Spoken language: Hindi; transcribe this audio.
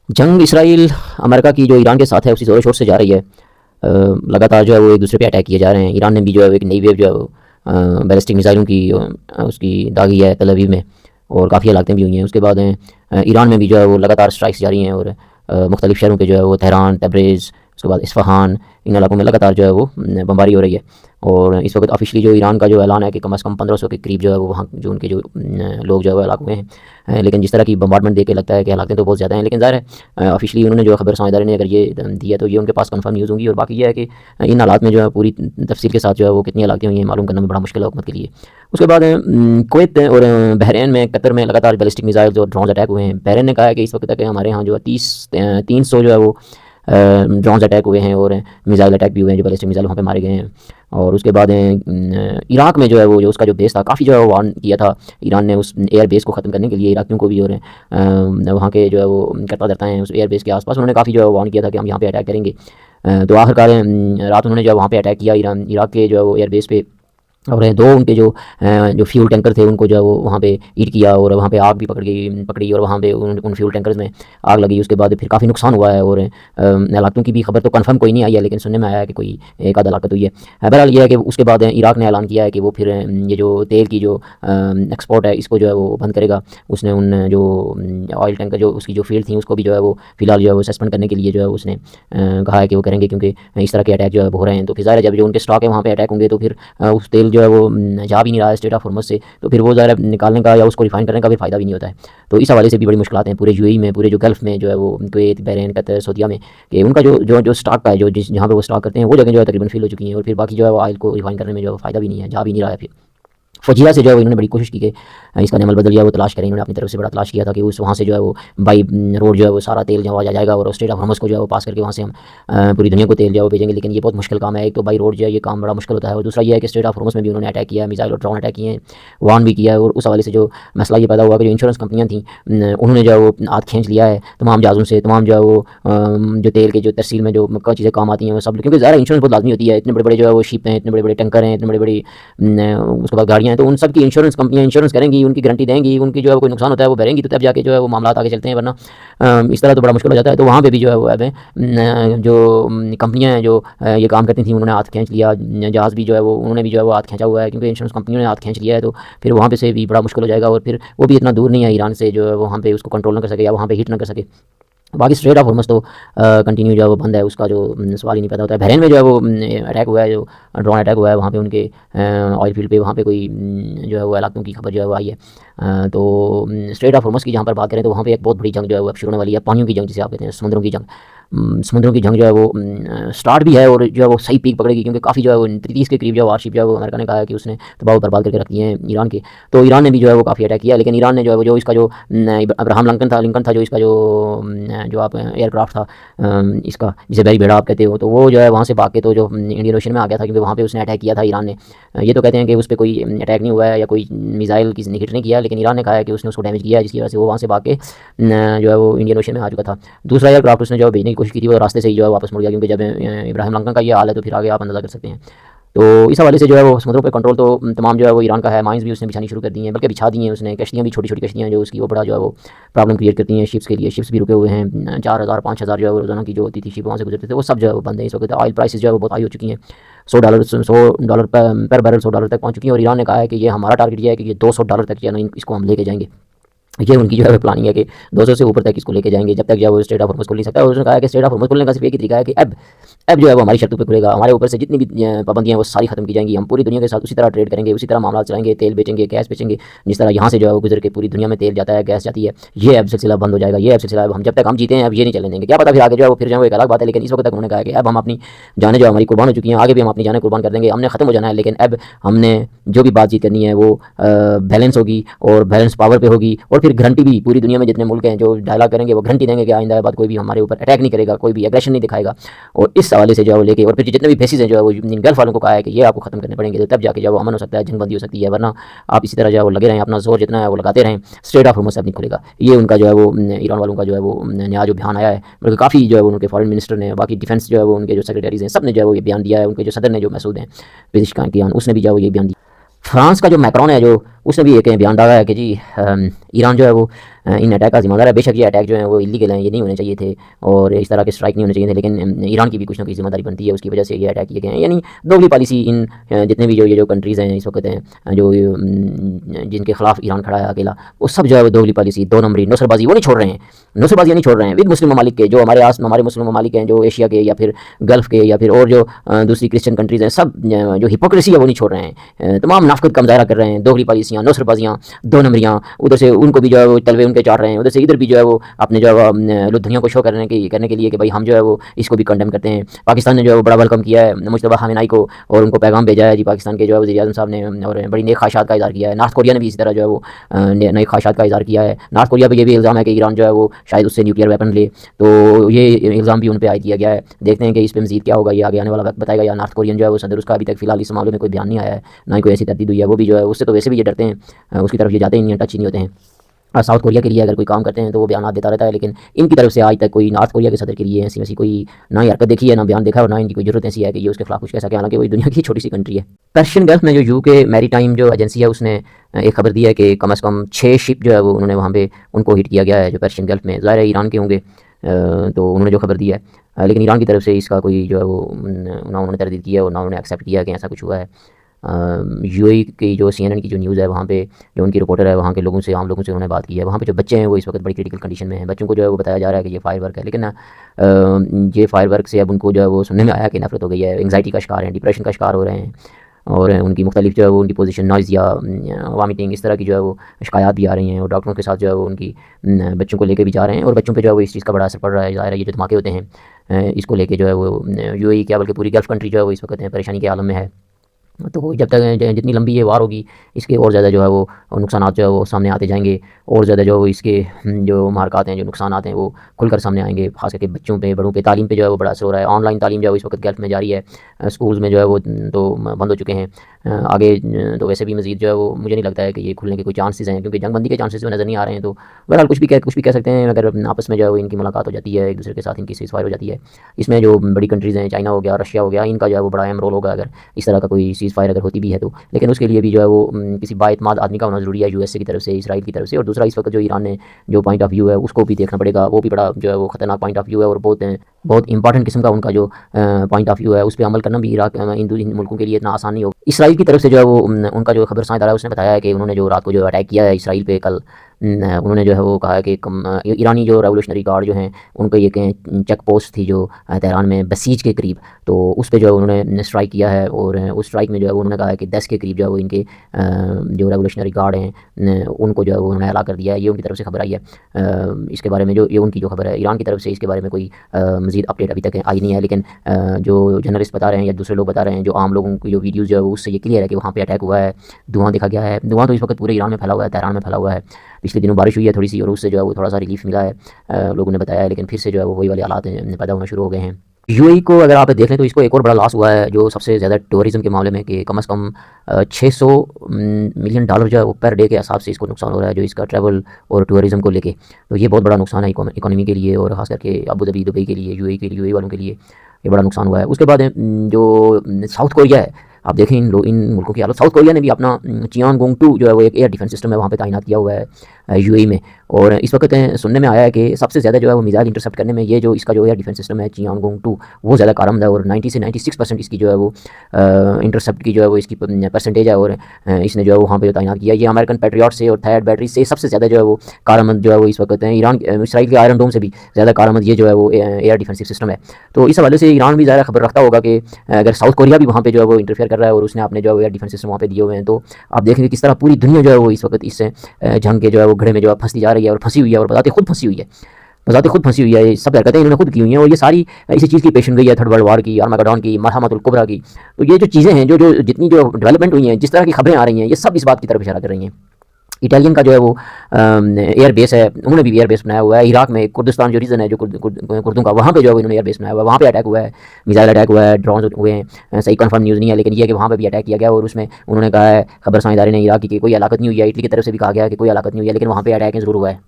जंग इसराइल अमेरिका की जो ईरान के साथ है उसी ज़ोर शोर से जा रही है। लगातार जो है वो एक दूसरे पे अटैक किए जा रहे हैं। ईरान ने भी जो है वो एक नई वेव जो है वो बैलिस्टिक मिसाइलों की उसकी दागी है तल अवीव में, और काफ़ी हलाकतें भी हुई हैं। उसके बाद ईरान में भी जो है वो लगातार स्ट्राइक्स जारी हैं, और मुख्तलिफ़ शहरों पे जो है वो तेहरान, तब्रेज़, उसके बाद इस्फ़हान, इन इलाकों में लगातार जो है वो बमबारी हो रही है। और इस वक्त ऑफिशियली जो ईरान का जो ऐलान है कि कम से कम 1500 के करीब जो है वो वहाँ जो उनके जो लोग जो है वो हलाक हुए हैं। लेकिन जिस तरह की बम्बार्डमेंट देख के लगता है कि हलाकतें तो बहुत ज़्यादा हैं, लेकिन ज़ाहिर है ऑफिशियली उन्होंने जो खबर साझेदारी ने अगर ये दी है तो ये उनके पास कंफर्म न्यूज़ होंगी। और बाकी ये है कि इन हालात में जो है पूरी तफसील के साथ जो है वो कितनी हलाकतें हुई हैं मालूम करना भी बड़ा मुश्किल है हुकूमत के लिए। उसके बाद कुवैत और बहरीन में, कतर में लगातार बैलिस्टिक मिसाइल्स और ड्रोन अटैक हुए हैं। बहरीन ने कहा है कि इस वक्त तक हमारे यहाँ जो है 300 जो है वो ड्रोन्स अटैक हुए हैं, और मिसाइल अटैक भी हुए हैं, जो बैलिस्टिक मिसाइल वहाँ पे मारे गए हैं। और उसके बाद इराक में जो है वो जो उसका जो बेस था काफ़ी जो है वो वार्न किया था ईरान ने उस एयर बेस को ख़त्म करने के लिए इराकियों को भी, और वहाँ के जो है वो करता धरता हैं उस एयर बेस के आसपास उन्होंने काफ़ी जो है वार्न किया था कि हम यहाँ पे अटैक करेंगे। तो आखिरकार रात उन्होंने जो है वहाँ पे अटैक किया इराक के जो है वो एयर बेस पे, और दो उनके जो फ्यूल टैंकर थे उनको जो है वो वहाँ पे हिट किया, और वहाँ पे आग भी पकड़ी, और वहाँ पे उन फ्यूल टैंकर्स में आग लगी। उसके बाद फिर काफ़ी नुकसान हुआ है, और हलाकतों की भी खबर तो कंफर्म कोई नहीं आई है, लेकिन सुनने में आया है कि कोई एक आध हलाकत हुई है। बहरहाल ये है कि उसके बाद इराक ने ऐलान किया है कि वो फिर ये जो तेल की जो एक्सपोर्ट है इसको जो है वो बंद करेगा। उसने उन जो ऑयल टैंकर जो उसकी जो फील्ड थी उसको भी जो है वो फिलहाल जो है वो सस्पेंड करने के लिए जो है उसने कहा है कि वो करेंगे, क्योंकि इस तरह के अटैक जो है हो रहे हैं। तो फिर ज़ाहिर है जब जो उनके स्टॉक है वहाँ पे अटैक होंगे तो फिर उस तेल जो है वो जा भी नहीं रहा है स्ट्रेट ऑफ हॉर्मुज़ से, तो फिर वो ज़ाहिर है निकालने का या उसको रिफाइन करने का भी फ़ायदा भी नहीं होता है। तो इस हवाले से भी बड़ी मुश्किलात हैं पूरे यूएई में, पूरे जो गल्फ़ में जो है वो कुवैत, बहरीन, कतर, सऊदीया में, कि उनका जो स्टॉक का है जो जिस जहाँ पे वो स्टॉक करते हैं वो जगह जो है तकरीबन फिल हो चुकी हैं, और फिर बाकी जो है वो ऑयल को रिफाइन करने में जो है फ़ायदा भी नहीं है, जा भी नहीं रहा है। फिर फजीरा से जो है वो इन्होंने बड़ी कोशिश की कि इसका अमल बदल गया, वो तलाश करें। इन्होंने अपनी तरफ से बड़ा तलाश किया था कि उस वहाँ से जो है वो बाई रोड जो है वो सारा तेल जो आ जाएगा, और स्ट्रेट ऑफ हॉर्मुज़ को जो है वो पास करके वहाँ से हम पूरी दुनिया को तेल जो है वो भेजेंगे। लेकिन ये बहुत मुश्किल काम है। एक तो बाई रोड जो है ये काम बड़ा मुश्किल होता है, और दूसरा ये है कि स्ट्रेट ऑफ हॉर्मुज़ में भी उन्होंने अटैक किया है, मिसाइल और ड्रोन अटैक किए हैं, वार्न भी किया है। और उस हवाले से जो मसला ये पैदा हुआ कि जो इंश्योरेंस कंपनियाँ थी उन्होंने जो है वो हाथ खींच लिया है तमाम जहाज़ों से, तमाम जो है वो जो तेल के जो तरसील में जो चीज़ें काम आती हैं वो सब, क्योंकि ज़्यादा इंश्योरेंस बहुत लाजमी होती है। इतने बड़े बड़े जो है वो शिप हैं, इतने बड़े बड़े टैंकर हैं, इतने बड़े बड़ी उसके बाद गाड़ियाँ हैं, तो उन सब की इंश्योरेंस कंपनियाँ इंश्योरेंस करेंगी, उनकी गारंटी देंगी, उनकी जो है कोई नुकसान होता है वो भरेंगी, तो तब जाके जो है वो मामला आगे चलते हैं, वरना इस तरह तो बड़ा मुश्किल हो जाता है। तो वहाँ पे भी जो है वो अब जो कंपनियाँ हैं जो ये काम करती थी उन्होंने हाथ खींच लिया। जहाज़ भी जो है वो उन्होंने भी जो है वो हाथ खींचा हुआ है, क्योंकि इंश्योरेंस कंपनियों ने हाथ खींच लिया है। तो फिर वहाँ पे से भी बड़ा मुश्किल हो जाएगा, और फिर वो भी इतना दूर नहीं है ईरान से जो है वहाँ पे उसको कंट्रोल ना कर सके या वहाँ पे हिट ना कर सके। बाकी स्ट्रेट ऑफ हॉर्मुज़ तो कंटिन्यू जो है वो बंद है, उसका जो सवाल ही नहीं पैदा होता है। बहरीन में जो है वो अटैक हुआ है, जो ड्रोन अटैक हुआ है वहाँ पे उनके ऑयल फील्ड पे, वहाँ पे कोई जो है वो हलाकतों की खबर जो है वो आई है। तो स्ट्रेट ऑफ हॉर्मुज़ की जहाँ पर बात करें तो वहाँ पे एक बहुत बड़ी जंग जो है वो अब शुरू होने वाली है, पानियों की जंग जिसे आप कहते हैं, समुद्रों की जंग। समुद्रों की जंग जो है वो स्टार्ट भी है, और जो है वो सही पीक पकड़ेगी, क्योंकि काफ़ी जो है वो 30 के करीब जो वारशिप जो है वो अमेरिका ने कहा है कि उसने तबाह बर्बाद करके रख दिए हैं ईरान के। तो ईरान ने भी जो है वो काफ़ी अटैक किया, लेकिन ईरान ने जो है वो जो इसका जो अब्राहम लिंकन था जो इसका जो आप एयरक्राफ्ट था इसका जिसे बेरी बेड़ा आप कहते हो, तो वो जो है वहाँ से भाग के तो जो इंडियन ओशन में आ गया था, क्योंकि वहाँ पे उसने अटैक किया था ईरान ने। ये तो कहते हैं कि उस पर कोई अटैक नहीं हुआ है या कोई मिसाइल किसी ने हिट नहीं किया, लेकिन ईरान ने कहा है कि उसने उसको डैमेज किया है, जिसकी वजह से वो वहाँ से भाग के जो है वो इंडियन ओशन में आ चुका था। दूसरा एयरक्राफ्ट उसने जो भेजने की कोशिश की थी वो रास्ते से ही जो है वापस मुड़ गया, क्योंकि जब इब्राहिम लंकन का ये हाल है तो फिर आगे आप अंदाज़ा कर सकते हैं। तो इस हवाले से जो है वो समुद्रों पे कंट्रोल तो तमाम जो है वो ईरान का है। माइंस भी उसने बिछानी शुरू कर दी हैं, बल्कि बिछा दी हैं उसने। कश्तियाँ भी, छोटी छोटी कश्तियाँ जो उसकी वो बड़ा जो है वो प्रॉब्लम क्रिएट करती हैं शिप्स के लिए। शिप्स भी रुके हुए हैं, 4000 5000 जो है वो रोजाना की जो होती थी शिप वहाँ से गुजरते थे, वो सब जो है वो बंद है इस वक्त। ऑयल प्राइसेस जो है वो बहुत हाई हो चुकी हैं, $100 पर बैरल $100 तक पहुँच चुकी हैं। और ईरान ने कहा है कि ये हमारा टारगेट ये है कि ये $200 तक जो है ना इसको हम लेके जाएंगे। ये उनकी जो है प्लानिंग है कि 200 से ऊपर तक इसको लेके जाएंगे, जब तक जो है वो स्ट्रेट ऑफ हॉर्मुज़ खुल नहीं सकता। और उसने कहा है कि स्ट्रेट ऑफ हॉर्मुज़ खुलने का सिर्फ एक ही तरीका है कि अब जो है वो हमारी शर्तों पे खुलेगा, हमारे ऊपर से जितनी भी पाबंदियाँ हैं वो सारी खत्म की जाएंगी, हम पूरी दुनिया के साथ उसी तरह ट्रेड करेंगे, उसी तरह मामला चलाएंगे, तेल बेचेंगे, गैस बेचेंगे, जिस तरह यहाँ से जो है वो गुजर के पूरी दुनिया में तेल जाता है, गैस जाती है। ये अब सिलसिला बंद हो जाएगा, ये अब सिलसिला हम जब तक हम जीते हैं अब ये नहीं चलने देंगे। क्या पता फिर आगे जो है वो फिर जो एक अलग बात है, लेकिन इस वक्त तक उन्होंने कहा कि अब हम अपनी जाने जो हमारी कुर्बान हो चुकी हैं, आगे भी हम अपनी जाने कुर्बान कर देंगे, हमने ख़त्म हो जाना है। लेकिन अब हमने जो भी बातचीत करनी है वो बैलेंस होगी, और बैलेंस पावर पे होगी, और फिर गारंटी भी पूरी दुनिया में जितने मुल्क हैं जो डायलॉग करेंगे वो गारंटी देंगे कि आइंदा बाद कोई भी हमारे ऊपर अटैक नहीं करेगा, कोई भी एग्रेशन नहीं दिखाएगा। और इस हवाले से जो है वो लेके, और फिर जितने भी बेसिस हैं जो है वो गल्फ वालों को कहा है कि ये आपको खत्म करने पड़ेंगे, तो तब जाके जो है वो अमन हो सकता है, जंगबंदी हो सकती है। वरना आप इसी तरह जो है वो लगे रहें, अपना जोर जितना है वो लगाते रहें, स्ट्रेट ऑफ हॉर्मुज़ से अब नहीं खुलेगा। ये उनका जो है वो ईरान वालों का जो है वो नया जो बयान आया है, बल्कि काफ़ी जो है वो उनके फॉरेन मिनिस्टर ने, बाकी डिफेंस जो है वो उनके जो सेक्रेटरीज हैं सब ने जो है वो ये बयान दिया है। उनके जो सदर ने जो मसूद हैं पेशिश खान उसने भी जो है वो ये बयान दिया। फ्रांस का जो मैक्रोन है जो उसने भी एक बयान डाला है कि जी ईरान जो है वो इन अटैक का ज़िम्मेदार है। बेशक ये अटैक जो है वो इलीगल हैं, ये नहीं होने चाहिए थे और इस तरह के स्ट्राइक नहीं होने चाहिए थे, लेकिन ईरान की भी कुछ ना कुछ ज़िम्मेदारी बनती है, उसकी वजह से ये अटैक किए गए हैं। यानी दोगली पॉलिसी इन जितने भी जो कंट्रीज़ हैं इस वक्त हैं, जो जिनके खिलाफ ईरान खड़ा है अकेला, वो सब जो है वो दोगली पॉलिसी, दो नंबरी, नौसरबाजी वो नहीं छोड़ रहे हैं। नौसरबाजी नहीं छोड़ रहे हैं विद मुस्लिम ममालिक के, जो हमारे मुस्लिम ममालिक हैं, जो एशिया के या फिर गल्फ़ के या फिर और जो दूसरी क्रिश्चियन कंट्रीज़ हैं, सब जो हिपोक्रेसी है वो नहीं छोड़ रहे हैं। तमाम नाफकत का मुजाहरा कर रहे हैं, दोगली पॉलिसियाँ, नौसरबाजियाँ, दो नंबरियाँ, उधर से उनको भी जो है वो तलवे उनके चाट रहे हैं, उधर से इधर भी जो है वो अपने जो है दुनिया को शो करने के लिए कि भाई हम जो है वो इसको भी कंडेम करते हैं। पाकिस्तान ने जो है वो बड़ा वेलकम किया है मुश्तबा खामेनी को और उनको पैगाम भेजा है जी पाकिस्तान के जो है वज़ीर आज़म साहब ने, और बड़ी नेक ख्वाहिशात का इज़हार किया है। नॉर्थ कोरिया ने भी इसी तरह जो है वो नई ख्वाहिशात का इज़हार किया है। नॉर्थ कोरिया पर ये भी इल्ज़ाम है कि ईरान जो है वो शायद उससे न्यूक्लियर वेपन ले, तो ये इल्ज़ाम भी उन पर आयद किया गया है। देखते हैं कि इस पर मज़ीद क्या होगा, ये आगे आने वाला वक्त बताएगा। या नॉर्थ कोरियन जो है वो सदर, उसका अभी तक फिलहाल इस मामले में कोई बयान नहीं आया है, ना ही कोई ऐसी तरदीद हुई है। वो भी जो है उससे तो वैसे भी ये डरते हैं, उसकी तरफ ये जाते ही नहीं हैं, टच ही नहीं होते हैं। साउथ कोरिया के लिए अगर कोई काम करते हैं तो वो बयान देता रहता है, लेकिन इनकी तरफ से आज तक कोई नॉर्थ कोरिया के सदर के लिए ऐसी वैसी कोई ना ही हरकत देखी है, ना बयान देखा, और ना इनकी कोई जरूरत ऐसी है कि ये उसके खिलाफ कुछ कह सके, हालांकि वही दुनिया की छोटी सी कंट्री है। पर्शियन गल्फ में जो यूके मैरीटाइम जो एजेंसी है उसने एक खबर दी है कि कम से कम 6 शिप जो है वो उन्होंने वहाँ पे उनको हिट किया गया है, जो पर्शियन गल्फ में। ज़ाहिर है ईरान के होंगे, तो उन्होंने जो खबर दी है, लेकिन ईरान की तरफ से इसका कोई जो है वो ना उन्होंने तरदीद किया और ना उन्होंने एक्सेप्ट किया कि ऐसा कुछ हुआ है। यूएई की जो CNN की जो न्यूज़ है, वहाँ पे जो उनकी रिपोर्टर है, वहाँ के लोगों से, आम लोगों से उन्होंने बात की है। वहाँ पे जो बच्चे हैं वो इस वक्त बड़ी क्रिटिकल कंडीशन में हैं। बच्चों को जो है वो बताया जा रहा है कि ये फायर वर्क है, लेकिन ये फायर वर्क से अब उनको जो है वो सुनने में आया कि नफरत हो गई है, एंग्जाइटी का शिकार है, डिप्रेशन का शिकार हो रहे हैं, और उनकी मुख्तलिफ जो है वो उनकी पोजीशन, नॉइज़ या वामिटिंग, इस तरह की जो है वो शिकायत भी आ रही हैं, और डॉक्टरों के साथ जो है वो उनकी बच्चों को लेके भी जा रहे हैं, और बच्चों पे जो है वो इस चीज़ का बड़ा असर पड़ रहा है। ज़ाहिर है ये जो धमाके होते हैं इसको लेके जो है वो यूएई क्या बल्कि पूरी गल्फ़ कंट्री जो है वो इस वक्त परेशानी के आलम में है। तो जब तक जितनी लंबी ये वार होगी, इसके और ज़्यादा जो है वो नुकसानात जो है वो सामने आते जाएंगे, और ज़्यादा जो इसके जो मार्कात हैं, जो नुकसानात हैं वो खुलकर सामने आएंगे, खास करके बच्चों पे, बड़ों पे, तालीम पे जो है वो बड़ा असर हो रहा है। ऑनलाइन तालीम जो है इस वक्त गल्फ़ में जारी है, स्कूल्स में जो है वो तो बंद हो चुके हैं। आगे तो वैसे भी मज़ीद जो है वो मुझे नहीं लगता है कि ये खुलने के कोई चांसेस हैं, क्योंकि जंगबंदी के चांसेस जो नज़र नहीं आ रहे हैं। तो बहरहाल कुछ भी कह सकते हैं, अगर आपस में जो है वो इनकी मुलाकात हो जाती है, एक दूसरे के साथ इनकी सीज़फायर हो जाती है, इसमें जो बड़ी कंट्रीज़ हैं, चाइना हो गया, रशिया हो गया, इनका जो है वो बड़ा अहम रोल होगा अगर इस तरह का कोई सीज़फायर अगर होती भी है तो। लेकिन उसके लिए भी जो है वो किसी बाएतमाद आदमी का होना ज़रूरी है, यूएसए की तरफ से, इसराइल की तरफ से। और दूसरा इस वक्त जो ईरान ने जो पॉइंट ऑफ व्यू है उसको भी देखना पड़ेगा, वो भी बड़ा जो है वो ख़तरनाक पॉइंट ऑफ व्यू है, और बहुत इंपॉर्टेंट किस्म का उनका जो पॉइंट ऑफ व्यू है, उस पर अमल करना भी इन मुल्कों के लिए इतना आसान नहीं होगा। इसराइल की तरफ से जो है वो उनका जो खबर साझा है उसने बताया है कि उन्होंने जो रात को जो अटैक किया है इसराइल पे कल, उन्होंने जो है वो कहा है कि ईरानी जो रेवोल्यूशनरी गार्ड जो हैं उनको ये चेक पोस्ट थी जो तेहरान में बसीज के करीब, तो उस पर जो है उन्होंने स्ट्राइक किया है, और उस स्ट्राइक में जो है उन्होंने कहा है कि 10 के करीब जो है वो इनके जो रेवोल्यूशनरी गार्ड हैं उनको जो है वो उन्होंने हला कर दिया है। ये उनकी तरफ से खबर आई है। इसके बारे में जो ये उनकी जो खबर है, ईरान की तरफ से इसके बारे में कोई मज़ीद अपडेट अभी तक आई नहीं है, लेकिन जो जर्नलिस्ट बता रहे हैं या दूसरे लोग बता रहे हैं, जो आम लोगों की जो वीडियोज़ जो है उससे ये क्लियर है कि वहाँ पर अटैक हुआ है, धुआं देखा गया है। धुआं तो इस वक्त पूरे ईरान में फैला हुआ है, तेहरान में फैला हुआ है। पिछले दिनों बारिश हुई है थोड़ी सी, और उससे जो है वो थोड़ा सा रिलीफ मिला है, लोगों ने बताया है, लेकिन फिर से जो है वो वही वाले हालात पैदा होना शुरू हो गए हैं। यूएई को अगर आप देख लें तो इसको एक और बड़ा लॉस हुआ है, जो सबसे ज़्यादा टूरिज़म के मामले में, कि कम से कम $600 मिलियन जो है वो पर डे के हिसाब से इसको नुकसान हो रहा है, जो इसका ट्रैवल और टूरिज़म को लेके। तो ये बहुत बड़ा नुकसान है इकोनॉमी के लिए, और ख़ास करके अबू धाबी, दुबई के लिए, यूएई वालों के लिए ये बड़ा नुकसान हुआ है। उसके बाद जो साउथ कोरिया है, आप देखें इन मुल्कों की हालत। साउथ कोरिया ने भी अपना चियांगोंग 2 जो है वो एक एयर डिफेंस सिस्टम है वहाँ पे तैनात किया हुआ है यूएई में, और इस वक्त सुनने में आया है कि सबसे ज़्यादा जो है वो मिसाइल इंटरसेप्ट करने में ये जो इसका जो एयर डिफेंस सिस्टम है चियांगोंग 2 वो ज़्यादा कारआमद है, और 90 से 96% इसकी जो है वो इंटरसेप्ट की जो है वो इसकी परसेंटेज है, और इसने जो है वहाँ पर तैनात किया। ये अमेरिकन पैट्रियट से और थायड बैटरी से सबसे ज़्यादा जो है वो कारआमद जो है वो इस वक्त है। इसराइल के आयरन डोम से भी ज़्यादा कारआमद ये जो है वो एयर डिफेंसिव सिस्टम है। तो इस हवाले से ईरान भी ज़्यादा खबर रखता होगा कि अगर साउथ कोरिया भी वहाँ पर जो है वो इंटरफेयर कर रहा है, और उसने अपने जो है एयर डिफेंस सिस्टम वहाँ पे दिए हुए हैं, तो आप देखेंगे किस तरह पूरी दुनिया जो है वो इस वक्त इससे जंग के जो है वो घड़े में जो है फंसती जा रही है, और फंसी हुई है, और बताते खुद फंसी हुई है। ये सब हरकतें इन्होंने खुद की हुई हैं, और ये सारी इसी चीज़ की पेशन गई है, थर्ड वर्ल्ड वार की, आर्मागेडोन की, मरहमतुल कुबरा की। तो ये जो चीज़ें हैं, जो जितनी जो डेवलपमेंट हुई हैं, जिस तरह की खबरें आ रही हैं, ये सब इस बात की तरफ इशारा कर रही हैं। इटालियन का जो है वो एयर बेस है, उन्होंने भी एयर बेस बनाया हुआ है इराक में। कुर्दिस्तान जो रीजन है जो कुर्दों का, वहाँ पे जो है इन्होंने एयर बेस बनाया हुआ है, वहाँ पे अटैक हुआ है, मिसाइल अटैक हुआ है, ड्रोन हुए हैं। सही कंफर्म न्यूज़ नहीं है, लेकिन ये है कि वहाँ पे भी अटैक किया गया, और उसमें उन्होंने कहा है खबर साझेदारी ने इराक की कोई हलाकत नहीं हुई है। इटली की तरफ से भी कहा गया है कि कोई हलाकत नहीं हुई है, लेकिन वहाँ पर अटैक ज़रूर हुआ है।